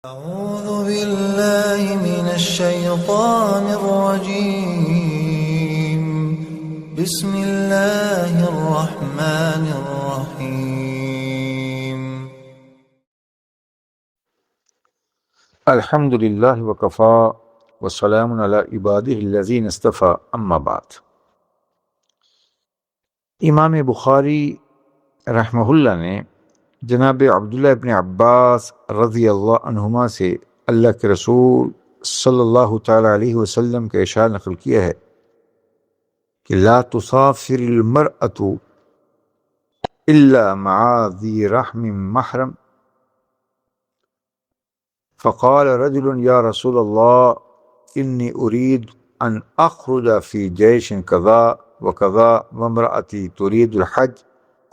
أعوذ بالله من الشيطان الرجيم. بسم الله الرحمن الرحيم. الحمد للہ وکفا وسلام علی عبادہ الذین اصطفیٰ اما بعد۔ امام بخاری رحمہ اللہ نے جناب عبداللہ ابن عباس رضی اللہ عنہما سے اللہ کے رسول صلی اللہ تعالی علیہ وسلم کا ارشاد نقل کیا ہے کہ لا تسافر المرأة الا مع ذی رحم محرم، فقال رجل یا رسول اللہ انی اريد ان اخرج فی جیش کذا وکذا وامرأتی تريد الحج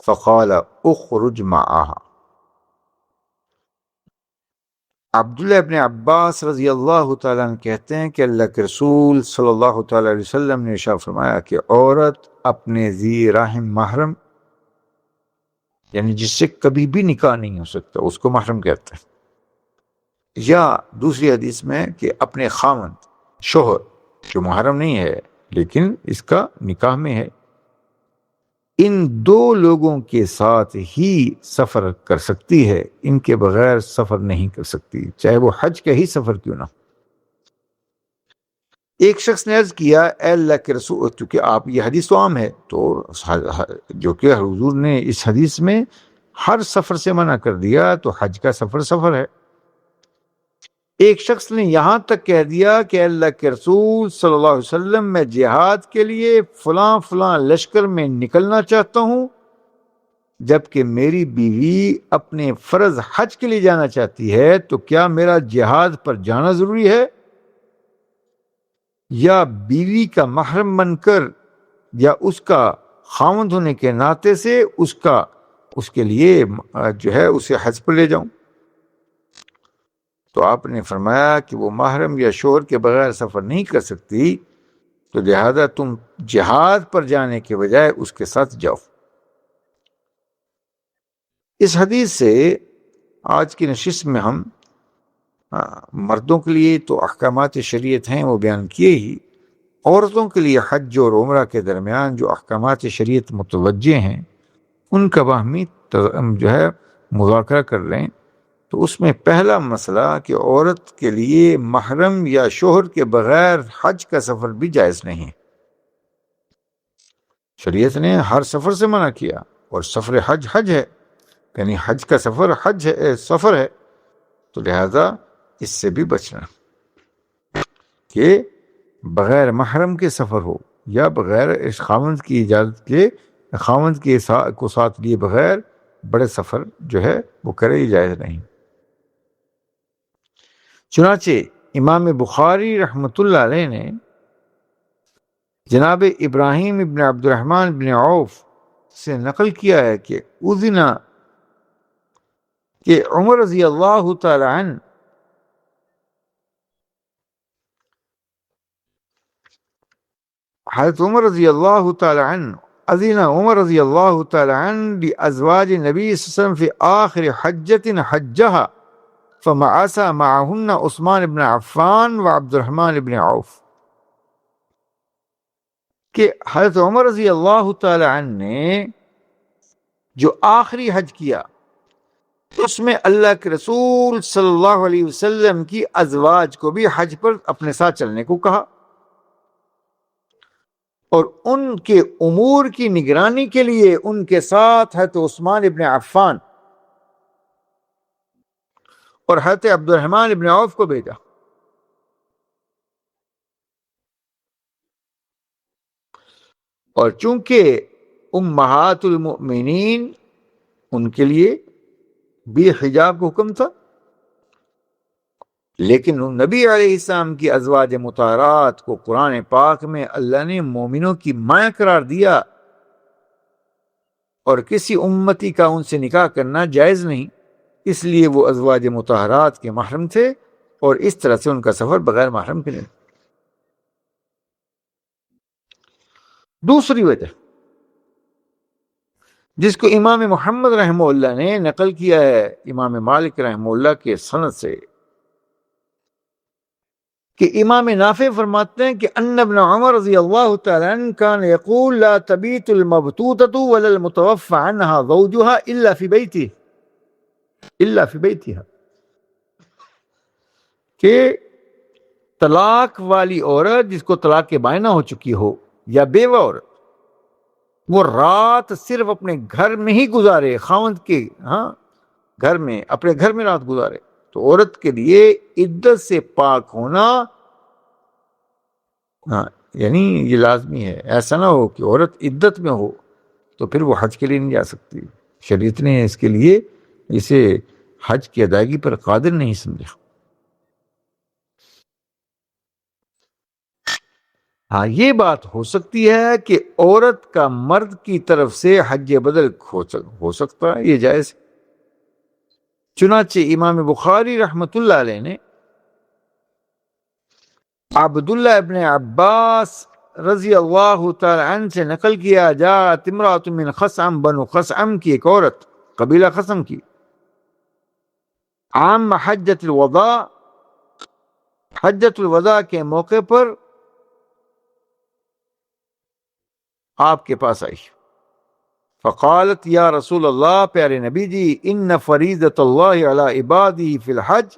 فقال اخرج معها۔ عبداللہ ابن عباس رضی اللہ تعالیٰ عنہ کہتے ہیں کہ اللہ کے رسول صلی اللہ تعالیٰ علیہ وسلم نے ارشاد فرمایا کہ عورت اپنے ذی رحم محرم، یعنی جس سے کبھی بھی نکاح نہیں ہو سکتا، اس کو محرم کہتے ہیں، یا دوسری حدیث میں کہ اپنے خاوند شوہر جو محرم نہیں ہے لیکن اس کا نکاح میں ہے، ان دو لوگوں کے ساتھ ہی سفر کر سکتی ہے، ان کے بغیر سفر نہیں کر سکتی، چاہے وہ حج کا ہی سفر کیوں نہ۔ ایک شخص نے عرض کیا اے اللہ کے رسول، چونکہ آپ یہ حدیث تو عام ہے، تو جو کہ حضور نے اس حدیث میں ہر سفر سے منع کر دیا، تو حج کا سفر ہے۔ ایک شخص نے یہاں تک کہہ دیا کہ اللہ کے رسول صلی اللہ علیہ وسلم میں جہاد کے لیے فلاں فلاں لشکر میں نکلنا چاہتا ہوں، جبکہ میری بیوی اپنے فرض حج کے لیے جانا چاہتی ہے، تو کیا میرا جہاد پر جانا ضروری ہے، یا بیوی کا محرم بن کر یا اس کا خاوند ہونے کے ناطے سے اس کے لیے جو ہے اسے حج پر لے جاؤں؟ تو آپ نے فرمایا کہ وہ محرم یا شوہر کے بغیر سفر نہیں کر سکتی، تو لہذا تم جہاد پر جانے کے بجائے اس کے ساتھ جاؤ۔ اس حدیث سے آج کی نشست میں ہم مردوں کے لیے تو احکامات شریعت ہیں وہ بیان کیے ہی، عورتوں کے لیے حج اور عمرہ کے درمیان جو احکامات شریعت متوجہ ہیں ان کا باہمی جو ہے مذاکرہ کر لیں۔ تو اس میں پہلا مسئلہ کہ عورت کے لیے محرم یا شوہر کے بغیر حج کا سفر بھی جائز نہیں ہے۔ شریعت نے ہر سفر سے منع کیا، اور سفر حج ہے، یعنی حج کا سفر ہے، تو لہذا اس سے بھی بچنا کہ بغیر محرم کے سفر ہو یا بغیر اس خاوند کی اجازت کے، خاوند کو ساتھ لیے بغیر بڑے سفر جو ہے وہ کرے ہی جائز نہیں۔ چنانچہ امام بخاری رحمۃ اللہ علیہ نے جناب ابراہیم ابن عبد الرحمن بن عوف سے نقل کیا ہے کہ اذنا کہ عمر رضی اللہ تعالی عنہ حضرت عمر رضی اللہ تعالی عنہ اذن عمر رضی اللہ تعالی عنہ لازواج نبی صلی اللہ علیہ وسلم فی آخر حجۃ حجها فمعاص معهن عثمان بن عفان و عبد الرحمن بن عوف، کہ حضرت عمر رضی اللہ تعالی عنہ نے جو آخری حج کیا اس میں اللہ کے رسول صلی اللہ علیہ وسلم کی ازواج کو بھی حج پر اپنے ساتھ چلنے کو کہا، اور ان کے امور کی نگرانی کے لیے ان کے ساتھ حضرت عثمان ابن عفان اور حضرت عبد الرحمن ابن عوف کو بھیجا۔ اور چونکہ امہات المؤمنین ان کے لیے بھی حجاب کا حکم تھا، لیکن نبی علیہ السلام کی ازواج مطہرات کو قرآن پاک میں اللہ نے مومنوں کی مائیں قرار دیا، اور کسی امتی کا ان سے نکاح کرنا جائز نہیں، اس لیے وہ ازواج مطہرات کے محرم تھے، اور اس طرح سے ان کا سفر بغیر محرم کے نہیں۔ دوسری وجہ جس کو امام محمد رحمہ اللہ نے نقل کیا ہے امام مالک رحمہ اللہ کے سند سے کہ امام نافع فرماتے ہیں کہ ان ابن عمر رضی اللہ تعالی عنہ کان یقول لا تبیت المبتوتۃ ولا المتوفى عنها زوجها الا فی بیتها، کہ طلاق والی عورت جس کو طلاق بائنہ ہو چکی ہو یا بیوہ عورت، وہ رات صرف اپنے گھر میں ہی گزارے، خاوند کے گھر میں، اپنے گھر میں رات گزارے، تو عورت کے لیے عدت سے پاک ہونا یعنی یہ لازمی ہے۔ ایسا نہ ہو کہ عورت عدت میں ہو تو پھر وہ حج کے لیے نہیں جا سکتی، شریعت نے اس کے لیے اسے حج کی ادائیگی پر قادر نہیں سمجھا۔ ہاں یہ بات ہو سکتی ہے کہ عورت کا مرد کی طرف سے حج بدل ہو سکتا ہے، یہ جائز ہے۔ چنانچہ امام بخاری رحمۃ اللہ علیہ نے عبداللہ ابن عباس رضی اللہ تعالی عنہ سے نقل کیا، جاءت امرأۃ من خثعم، بنو خثعم کی ایک عورت، قبیلہ خثعم کی، عام حجۃ الوداع، حجۃ الوداع کے موقع پر آپ کے پاس آئی، فقالت یا رسول اللہ، پیارے نبی جی، ان فریضۃ اللہ علی عبادہ فی الحج،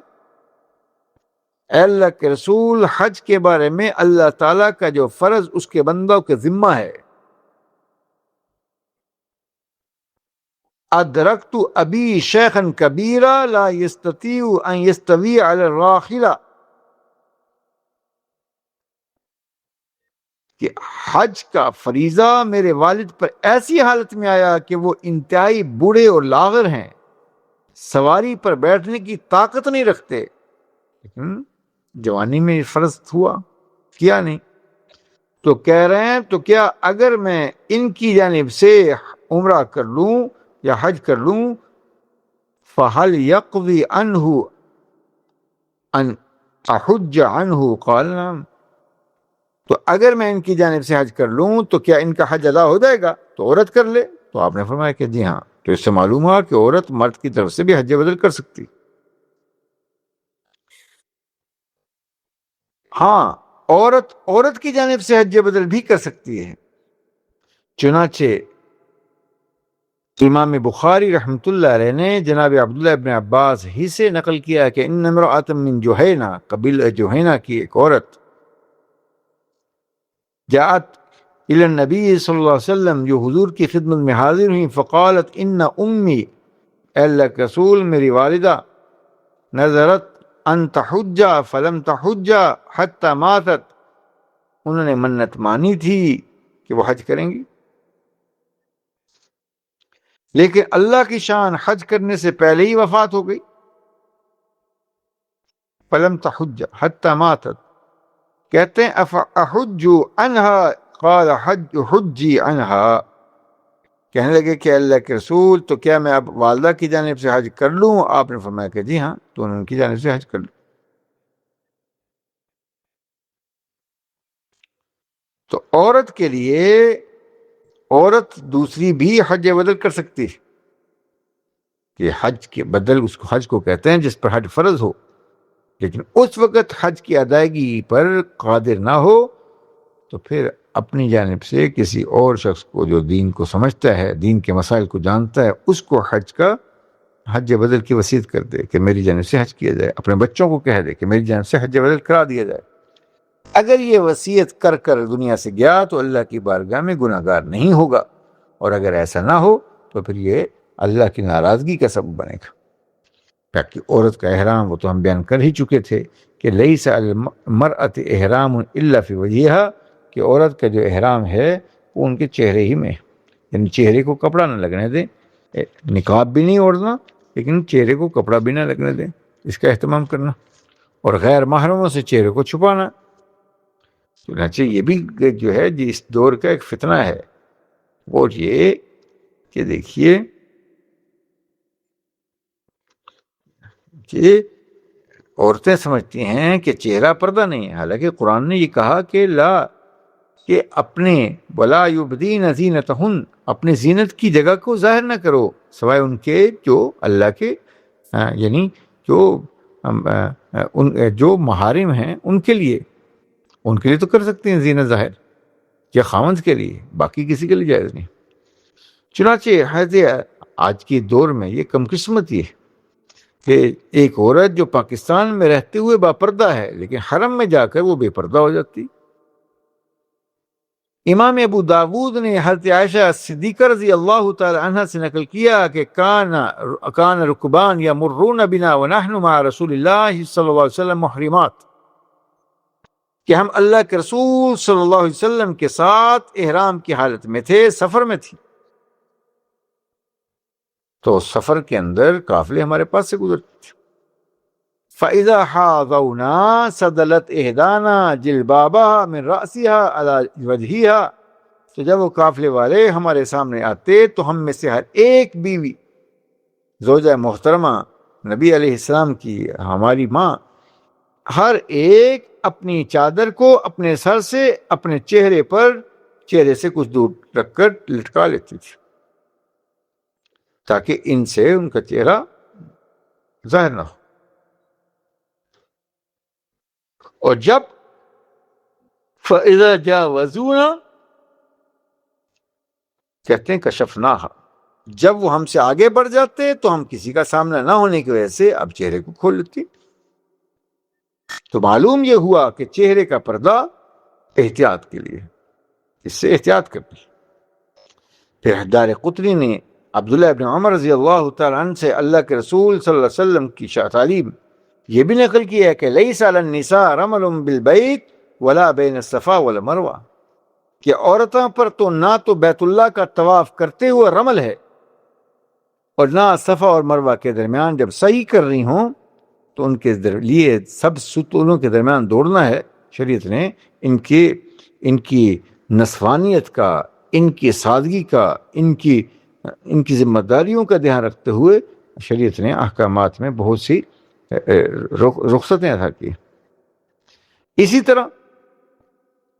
اے اللہ کے رسول، حج کے بارے میں اللہ تعالیٰ کا جو فرض اس کے بندوں کے ذمہ ہے، ادرکت ابی شیخا کبیرا لا یستطیع ان یستوی علی الراحلہ، کہ حج کا فریضہ میرے والد پر ایسی حالت میں آیا کہ وہ انتہائی بوڑھے اور لاغر ہیں، سواری پر بیٹھنے کی طاقت نہیں رکھتے، لیکن جوانی میں فرض ہوا، کیا نہیں، تو کہہ رہے ہیں تو کیا اگر میں ان کی جانب سے عمرہ کر لوں یا حج کر لوں، فَهَلْ يَقْضِي عَنْهُ أَنْ أَحُجَّ عَنْهُ؟ قال نعم، تو اگر میں ان کی جانب سے حج کر لوں تو کیا ان کا حج ادا ہو جائے گا؟ تو عورت کر لے، تو آپ نے فرمایا کہ جی ہاں، تو اس سے معلوم ہوا کہ عورت مرد کی طرف سے بھی حج بدل کر سکتی۔ ہاں، عورت کی جانب سے حج بدل بھی کر سکتی ہے۔ چنانچہ امام بخاری رحمۃ اللہ علیہ نے جناب عبداللہ ابن عباس ہی سے نقل کیا کہ ان امرأۃ من جوہینہ، قبیلہ جوہینہ کی ایک عورت، جاءت الی النبی صلی اللہ علیہ وسلم، جو حضور کی خدمت میں حاضر ہوئی، فقالت ان امی، اے اللہ کے رسول، میری والدہ، نظرت ان تحج فلم تحج حتی ماتت، انہوں نے منت مانی تھی کہ وہ حج کریں گی، لیکن اللہ کی شان حج کرنے سے پہلے ہی وفات ہو گئی۔ فلم تحج حتی ماتت، کہتے ہیں افاحج عنہا، قال حجی عنہا، کہنے لگے کہ اللہ کے رسول، تو کیا میں اب والدہ کی جانب سے حج کر لوں؟ آپ نے فرمایا کہ جی ہاں، تو انہوں نے ان کی جانب سے حج کر لوں۔ تو عورت کے لیے عورت دوسری بھی حج بدل کر سکتی ہے، کہ حج کے بدل، اس کو حج کو کہتے ہیں جس پر حج فرض ہو، لیکن اس وقت حج کی ادائیگی پر قادر نہ ہو تو پھر اپنی جانب سے کسی اور شخص کو جو دین کو سمجھتا ہے، دین کے مسائل کو جانتا ہے، اس کو حج بدل کی وصیت کر دے کہ میری جانب سے حج کیا جائے، اپنے بچوں کو کہہ دے کہ میری جانب سے حج بدل کرا دیا جائے۔ اگر یہ وصیت کر کر دنیا سے گیا تو اللہ کی بارگاہ میں گناہ گار نہیں ہوگا، اور اگر ایسا نہ ہو تو پھر یہ اللہ کی ناراضگی کا سبب بنے گا۔ تاکہ عورت کا احرام، وہ تو ہم بیان کر ہی چکے تھے کہ لیس المرأۃ احرام الا فی وجہہا، کہ عورت کا جو احرام ہے وہ ان کے چہرے ہی میں، یعنی چہرے کو کپڑا نہ لگنے دیں، نقاب بھی نہیں اوڑھنا لیکن چہرے کو کپڑا بھی نہ لگنے دیں، اس کا اہتمام کرنا، اور غیر محرموں سے چہرے کو چھپانا۔ چنانچہ یہ بھی جو ہے اس دور کا ایک فتنہ ہے، وہ یہ کہ دیکھیے کہ عورتیں سمجھتی ہیں کہ چہرہ پردہ نہیں ہے، حالانکہ قرآن نے یہ کہا کہ اپنے ولا یبدین زینتہن، اپنے زینت کی جگہ کو ظاہر نہ کرو سوائے ان کے جو اللہ کے یعنی جو جو محارم ہیں ان کے لیے تو کر سکتے ہیں زینت ظاہر، یا خاوند کے لیے، باقی کسی کے لیے جائز نہیں۔ چنانچہ آج کے دور میں یہ کم قسمتی ہے کہ ایک عورت جو پاکستان میں رہتے ہوئے باپردہ ہے لیکن حرم میں جا کر وہ بے پردہ ہو جاتی۔ امام ابو داود نے حضرت عائشہ صدیقہ رضی اللہ تعالی عنہ سے نقل کیا کہ کان رکبان یمرون بنا ونحن مع رسول اللہ صلی اللہ علیہ وسلم محرمات، کہ ہم اللہ کے رسول صلی اللہ علیہ وسلم کے ساتھ احرام کی حالت میں تھے، سفر میں تھی، تو سفر کے اندر قافلے ہمارے پاس سے گزرتے تھے۔ فَإِذَا حَاضَوْنَا سَدَلَتْ إِحْدَانَا جِلْبَابَهَا مِنْ رَأْسِهَا عَلَى وَجْهِهَا، تو جب وہ قافلے والے ہمارے سامنے آتے تو ہم میں سے ہر ایک بیوی، زوجہ محترمہ نبی علیہ السلام کی ہماری ماں، ہر ایک اپنی چادر کو اپنے سر سے اپنے چہرے سے کچھ دور رکھ کر لٹکا لیتی تھی تاکہ ان سے ان کا چہرہ ظاہر نہ ہو۔ اور جب فَإِذَا جَاوَزُونَا کہتے ہیں کشفناها، جب وہ ہم سے آگے بڑھ جاتے تو ہم کسی کا سامنا نہ ہونے کی وجہ سے اب چہرے کو کھول لیتی۔ تو معلوم یہ ہوا کہ چہرے کا پردہ احتیاط کے لیے، اس سے احتیاط کرنی۔ پھر دارقطنی نے عبداللہ ابن عمر رضی اللہ تعالیٰ عنہ سے اللہ کے رسول صلی اللہ علیہ وسلم کی تعلیم یہ بھی نقل کی ہے کہ لیس علی النساء رمل بالبیت ولا بین الصفا والمروہ، کہ عورتوں پر تو نہ تو بیت اللہ کا طواف کرتے ہوئے رمل ہے اور نہ صفا اور مروہ کے درمیان جب سعی کر رہی ہوں تو ان کے لیے سب ستونوں کے درمیان دوڑنا ہے۔ شریعت نے ان کی نسوانیت کا، ان کی سادگی کا، ان کی ذمہ داریوں کا دھیان رکھتے ہوئے شریعت نے احکامات میں بہت سی رخصتیں عطا کی۔ اسی طرح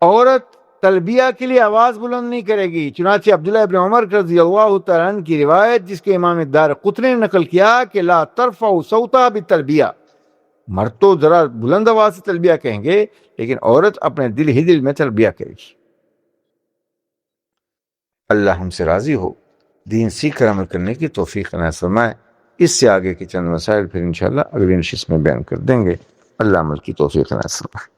عورت تلبیہ کے لیے آواز بلند نہیں کرے گی، چنانچہ عبداللہ ابن عمر رضی اللہ تعالیٰ عنہ کی روایت جس کے امام دارقطنی نے نقل کیا کہ لا ترفع صوتها بالتلبیہ، مرد تو ذرا بلند آواز سے تلبیہ کہیں گے لیکن عورت اپنے دل ہی دل میں تلبیہ کرے گی۔ اللہ ہم سے راضی ہو، دین سیکھ کر عمل کرنے کی توفیق عنایت فرمائے۔ اس سے آگے کے چند مسائل پھر انشاءاللہ اگلی نشست میں بیان کر دیں گے۔ اللہ عمل کی توفیق عنایت فرمائے۔